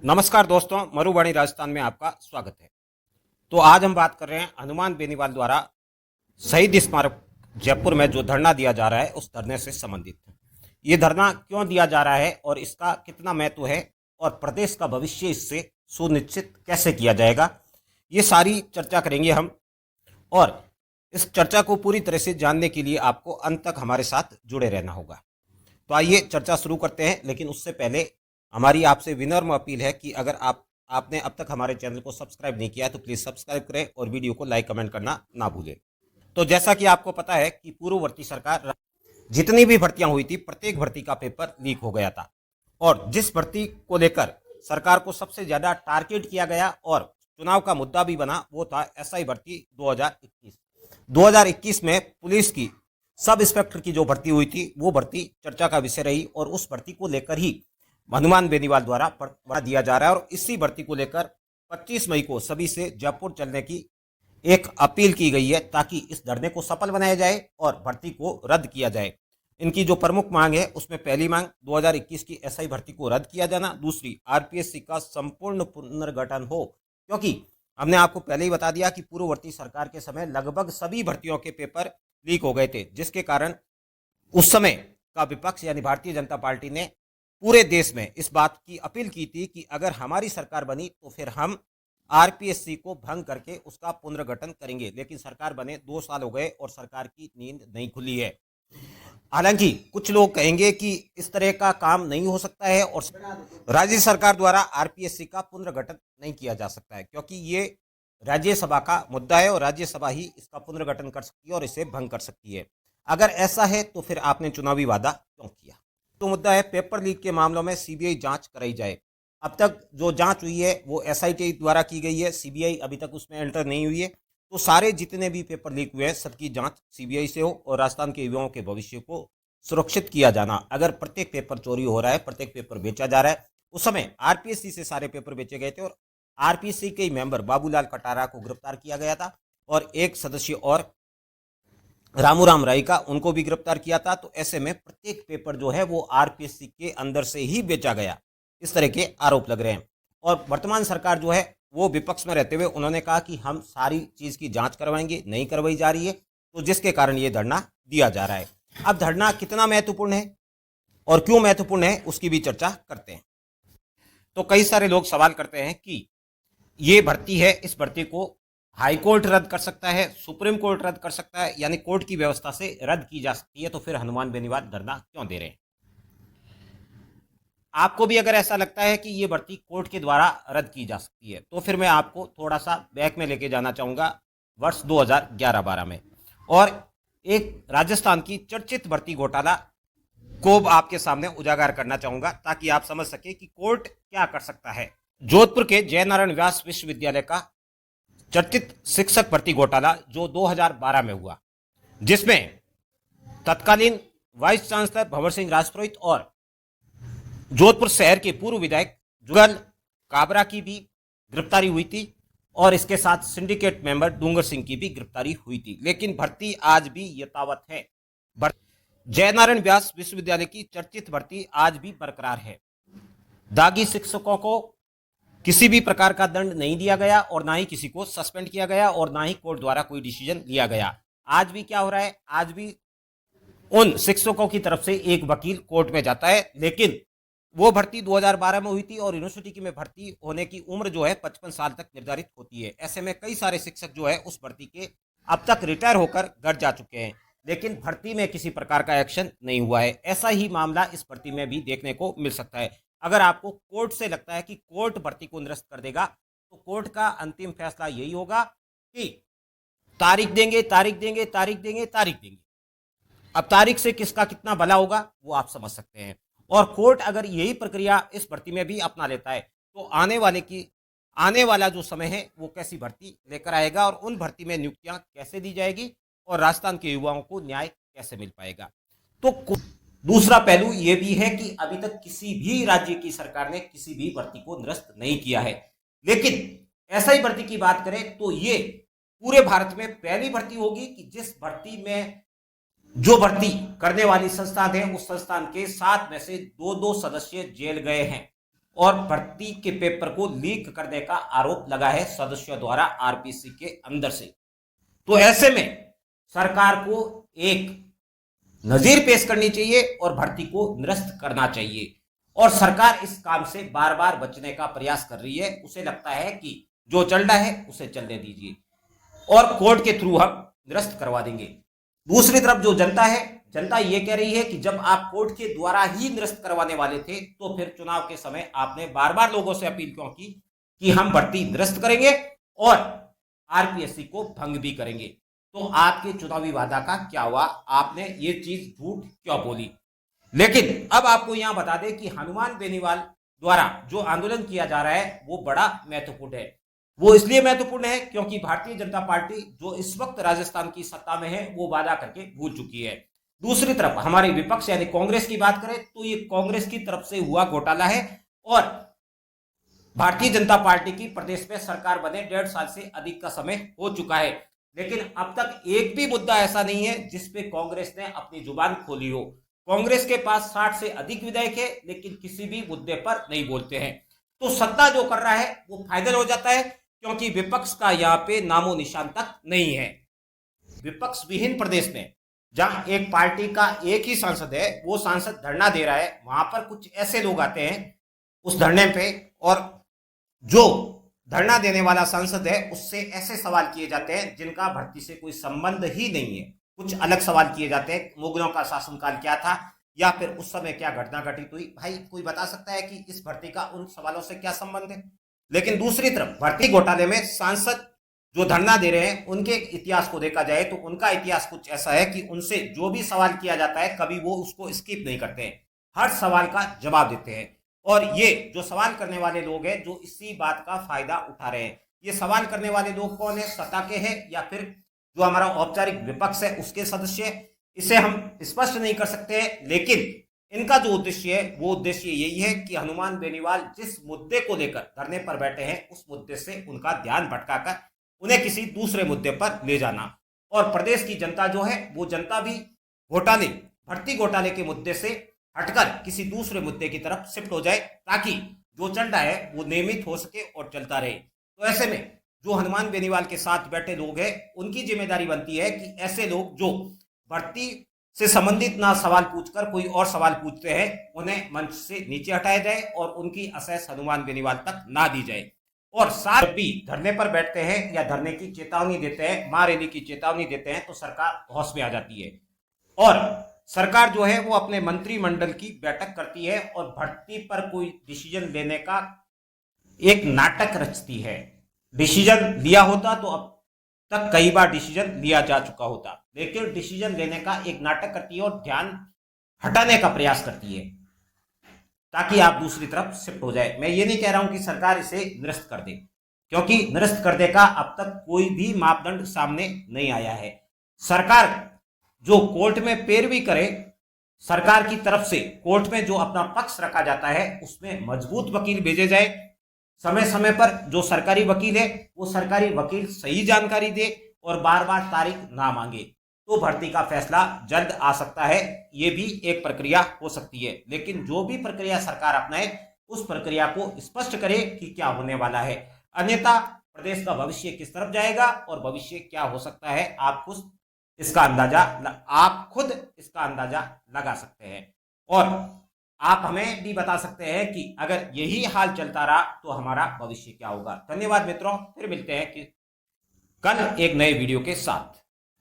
नमस्कार दोस्तों, मरुवाणी राजस्थान में आपका स्वागत है। तो आज हम बात कर रहे हैं हनुमान बेनीवाल द्वारा शहीद स्मारक जयपुर में जो धरना दिया जा रहा है उस धरने से संबंधित। ये धरना क्यों दिया जा रहा है और इसका कितना महत्व है और प्रदेश का भविष्य इससे सुनिश्चित कैसे किया जाएगा, ये सारी चर्चा करेंगे हम। और इस चर्चा को पूरी तरह से जानने के लिए आपको अंत तक हमारे साथ जुड़े रहना होगा। तो आइए चर्चा शुरू करते हैं, लेकिन उससे पहले हमारी आपसे विनम्र अपील है कि अगर आपने अब तक हमारे चैनल को सब्सक्राइब नहीं किया तो प्लीज़ सब्सक्राइब करें और वीडियो को लाइक कमेंट करना ना भूलें। तो जैसा कि आपको पता है कि पूर्ववर्ती सरकार जितनी भी भर्तियां हुई थी, प्रत्येक भर्ती का पेपर लीक हो गया था। और जिस भर्ती को लेकर सरकार को सबसे ज़्यादा टारगेट किया गया और चुनाव का मुद्दा भी बना, वो था एसआई भर्ती 2021। 2021 में पुलिस की सब इंस्पेक्टर की जो भर्ती हुई थी वो भर्ती चर्चा का विषय रही और उस भर्ती को लेकर ही हनुमान बेनीवाल द्वारा बढ़ा दिया जा रहा है। और इसी भर्ती को लेकर 25 मई को सभी से जयपुर चलने की एक अपील की गई है, ताकि इस धरने को सफल बनाया जाए और भर्ती को रद्द किया जाए। इनकी जो प्रमुख मांग है उसमें पहली मांग 2021 की एसआई भर्ती को रद्द किया जाना, दूसरी आरपीएससी का संपूर्ण पुनर्गठन हो, क्योंकि हमने आपको पहले ही बता दिया कि पूर्ववर्ती सरकार के समय लगभग सभी भर्तियों के पेपर लीक हो गए थे, जिसके कारण उस समय का विपक्ष यानी भारतीय जनता पार्टी ने पूरे देश में इस बात की अपील की थी कि अगर हमारी सरकार बनी तो फिर हम आरपीएससी को भंग करके उसका पुनर्गठन करेंगे। लेकिन सरकार बने 2 साल हो गए और सरकार की नींद नहीं खुली है। हालांकि कुछ लोग कहेंगे कि इस तरह का काम नहीं हो सकता है और राज्य सरकार द्वारा आरपीएससी का पुनर्गठन नहीं किया जा सकता है, क्योंकि ये राज्यसभा का मुद्दा है और राज्यसभा ही इसका पुनर्गठन कर सकती है और इसे भंग कर सकती है। अगर ऐसा है तो फिर आपने चुनावी वादा क्यों किया? तो मुद्दा है पेपर लीक के मामलों में सीबीआई जांच कराई जाए। अब तक जो जांच हुई है वो एसआईटी द्वारा की गई है, सीबीआई अभी तक उसमें एंटर नहीं हुई है। तो सारे जितने भी पेपर लीक हुए हैं सबकी जांच सीबीआई से हो और राजस्थान के युवाओं के भविष्य को सुरक्षित किया जाना। अगर प्रत्येक पेपर चोरी हो रहा है, प्रत्येक पेपर बेचा जा रहा है, उस समय आरपीएससी से सारे पेपर बेचे गए थे और आरपीएससी के मेंबर बाबूलाल कटारा को गिरफ्तार किया गया था और एक सदस्य और रामूराम राय का, उनको भी गिरफ्तार किया था। तो ऐसे में प्रत्येक पेपर जो है वो आरपीएससी के अंदर से ही बेचा गया, इस तरह के आरोप लग रहे हैं। और वर्तमान सरकार जो है वो विपक्ष में रहते हुए उन्होंने कहा कि हम सारी चीज़ की जांच करवाएंगे, नहीं करवाई जा रही है, तो जिसके कारण ये धरना दिया जा रहा है। अब धरना कितना महत्वपूर्ण है और क्यों महत्वपूर्ण है उसकी भी चर्चा करते हैं। तो कई सारे लोग सवाल करते हैं कि ये भर्ती है, इस भर्ती को हाई कोर्ट रद्द कर सकता है, सुप्रीम कोर्ट रद्द कर सकता है, यानी कोर्ट की व्यवस्था से रद्द की जा सकती है, तो फिर हनुमान बेनीवाल धरना क्यों दे रहे हैं? आपको भी अगर ऐसा लगता है कि ये भर्ती कोर्ट के द्वारा रद्द की जा सकती है तो फिर मैं आपको थोड़ा सा बैक में लेके जाना चाहूंगा वर्ष 2011-12 में, और एक राजस्थान की चर्चित भर्ती घोटाला को आपके सामने उजागर करना चाहूंगा, ताकि आप समझ सके कि कोर्ट क्या कर सकता है। जोधपुर के जयनारायण व्यास विश्वविद्यालय का चर्चित शिक्षक भर्ती घोटाला जो 2012 में हुआ, जिसमें तत्कालीन वाइस चांसलर भंवर सिंह राजपुरोहित और जोधपुर शहर के पूर्व विधायक जुगल काबरा की भी गिरफ्तारी हुई थी और इसके साथ सिंडिकेट मेंबर डूंगर सिंह की भी गिरफ्तारी हुई थी। लेकिन भर्ती आज भी यथावत है। जयनारायण व्यास विश्वविद्यालय की चर्चित भर्ती आज भी बरकरार है। दागी शिक्षकों को किसी भी प्रकार का दंड नहीं दिया गया और ना ही किसी को सस्पेंड किया गया और ना ही कोर्ट द्वारा कोई डिसीजन लिया गया। आज भी क्या हो रहा है, आज भी उन शिक्षकों की तरफ से एक वकील कोर्ट में जाता है, लेकिन वो भर्ती 2012 में हुई थी और यूनिवर्सिटी में भर्ती होने की उम्र जो है 55 साल तक निर्धारित होती है। ऐसे में कई सारे शिक्षक जो है उस भर्ती के अब तक रिटायर होकर घर जा चुके हैं, लेकिन भर्ती में किसी प्रकार का एक्शन नहीं हुआ है। ऐसा ही मामला इस भर्ती में भी देखने को मिल सकता है। अगर आपको कोर्ट से लगता है कि कोर्ट भर्ती को निरस्त कर देगा, तो कोर्ट का अंतिम फैसला यही होगा कि तारीख देंगे, तारीख देंगे, तारीख देंगे, तारीख देंगे। अब तारीख से किसका कितना भला होगा वो आप समझ सकते हैं। और कोर्ट अगर यही प्रक्रिया इस भर्ती में भी अपना लेता है तो आने वाला जो समय है वो कैसी भर्ती लेकर आएगा और उन भर्ती में नियुक्तियां कैसे दी जाएगी और राजस्थान के युवाओं को न्याय कैसे मिल पाएगा। तो दूसरा पहलू ये भी है कि अभी तक किसी भी राज्य की सरकार ने किसी भी भर्ती को निरस्त नहीं किया है। लेकिन ऐसा ही भर्ती की बात करें तो ये पूरे भारत में पहली भर्ती होगी कि जिस भर्ती में जो भर्ती करने वाली संस्थान है उस संस्थान के 7 में से 2-2 सदस्य जेल गए हैं और भर्ती के पेपर को लीक करने का आरोप लगा है सदस्यों द्वारा आरपीसी के अंदर से। तो ऐसे में सरकार को एक नजीर पेश करनी चाहिए और भर्ती को निरस्त करना चाहिए। और सरकार इस काम से बार बार बचने का प्रयास कर रही है। उसे लगता है कि जो चल रहा है उसे चलने दीजिए और कोर्ट के थ्रू हम निरस्त करवा देंगे। दूसरी तरफ जो जनता है, जनता ये कह रही है कि जब आप कोर्ट के द्वारा ही निरस्त करवाने वाले थे तो फिर चुनाव के समय आपने बार बार लोगों से अपील क्यों की कि हम भर्ती निरस्त करेंगे और आरपीएससी को भंग भी करेंगे। तो आपके चुनावी वादा का क्या हुआ? आपने ये चीज झूठ क्यों बोली? लेकिन अब आपको यहां बता दें कि हनुमान बेनीवाल द्वारा जो आंदोलन किया जा रहा है वो बड़ा महत्वपूर्ण है। वो इसलिए महत्वपूर्ण है क्योंकि भारतीय जनता पार्टी जो इस वक्त राजस्थान की सत्ता में है वो वादा करके भूल चुकी है। दूसरी तरफ हमारे विपक्ष यानी कांग्रेस की बात करें तो ये कांग्रेस की तरफ से हुआ घोटाला है और भारतीय जनता पार्टी की प्रदेश में सरकार बने 1.5 साल से अधिक का समय हो चुका है, लेकिन अब तक एक भी मुद्दा ऐसा नहीं है जिसपे कांग्रेस ने अपनी जुबान खोली हो। कांग्रेस के पास 60 से अधिक विधायक है लेकिन किसी भी मुद्दे पर नहीं बोलते हैं। तो सत्ता जो कर रहा है वो फायदल हो जाता है क्योंकि विपक्ष का यहाँ पे नामो निशान तक नहीं है। विपक्ष विहीन प्रदेश में जहां एक पार्टी का एक ही सांसद है, वो सांसद धरना दे रहा है, वहां पर कुछ ऐसे लोग आते हैं उस धरने पे और जो धरना देने वाला सांसद है उससे ऐसे सवाल किए जाते हैं जिनका भर्ती से कोई संबंध ही नहीं है। कुछ अलग सवाल किए जाते हैं, मुगलों का शासनकाल क्या था या फिर उस समय क्या घटना घटित हुई। भाई कोई बता सकता है कि इस भर्ती का उन सवालों से क्या संबंध है? लेकिन दूसरी तरफ भर्ती घोटाले में सांसद जो धरना दे रहे हैं उनके इतिहास को देखा जाए तो उनका इतिहास कुछ ऐसा है कि उनसे जो भी सवाल किया जाता है कभी वो उसको स्किप नहीं करते हैं, हर सवाल का जवाब देते हैं। और ये जो सवाल करने वाले लोग हैं जो इसी बात का फायदा उठा रहे हैं। ये सवाल करने वाले लोग कौन है? सत्ता के हैं या फिर जो हमारा औपचारिक विपक्ष है उसके सदस्य? इसे हम स्पष्ट नहीं कर सकते हैं, लेकिन इनका जो उद्देश्य है वो उद्देश्य यही है कि हनुमान बेनीवाल जिस मुद्दे को लेकर धरने पर बैठे हैं उस मुद्दे से उनका ध्यान भटकाकर उन्हें किसी दूसरे मुद्दे पर ले जाना। और प्रदेश की जनता जो है वो जनता भी घोटाले, भर्ती घोटाले के मुद्दे से हटकर किसी दूसरे मुद्दे की तरफ शिफ्ट हो जाए ताकि जो चल रहा है वो नियमित हो सके और चलता रहे। तो ऐसे में जो हनुमान बेनीवाल के साथ बैठे लोग हैं उनकी जिम्मेदारी बनती है कि ऐसे लोग जो भर्ती से संबंधित ना सवाल पूछकर कोई और सवाल पूछते हैं उन्हें मंच से नीचे हटाया जाए और उनकी असेस हनुमान बेनीवाल तक ना दी जाए। और साथ भी धरने पर बैठते हैं या धरने की चेतावनी देते हैं, महारैली की चेतावनी देते हैं तो सरकार होश में आ जाती है और सरकार जो है वो अपने मंत्रिमंडल की बैठक करती है और भर्ती पर कोई डिसीजन लेने का एक नाटक रचती है। डिसीजन लिया होता तो अब तक कई बार डिसीजन लिया जा चुका होता, लेकिन डिसीजन लेने का एक नाटक करती है और ध्यान हटाने का प्रयास करती है ताकि आप दूसरी तरफ शिफ्ट हो जाए। मैं ये नहीं कह रहा हूं कि सरकार इसे निरस्त कर दे क्योंकि निरस्त करने का अब तक कोई भी मापदंड सामने नहीं आया है। सरकार जो कोर्ट में पैरवी करे, सरकार की तरफ से कोर्ट में जो अपना पक्ष रखा जाता है उसमें मजबूत वकील भेजे जाए। समय समय पर जो सरकारी वकील है वो सरकारी वकील सही जानकारी दे और बार बार तारीख ना मांगे तो भर्ती का फैसला जल्द आ सकता है। ये भी एक प्रक्रिया हो सकती है, लेकिन जो भी प्रक्रिया सरकार अपनाए उस प्रक्रिया को स्पष्ट करे कि क्या होने वाला है, अन्यथा प्रदेश का भविष्य किस तरफ जाएगा और भविष्य क्या हो सकता है आप खुद इसका अंदाजा लगा सकते हैं। और आप हमें भी बता सकते हैं कि अगर यही हाल चलता रहा तो हमारा भविष्य क्या होगा। धन्यवाद मित्रों, फिर मिलते हैं कि कल एक नए वीडियो के साथ।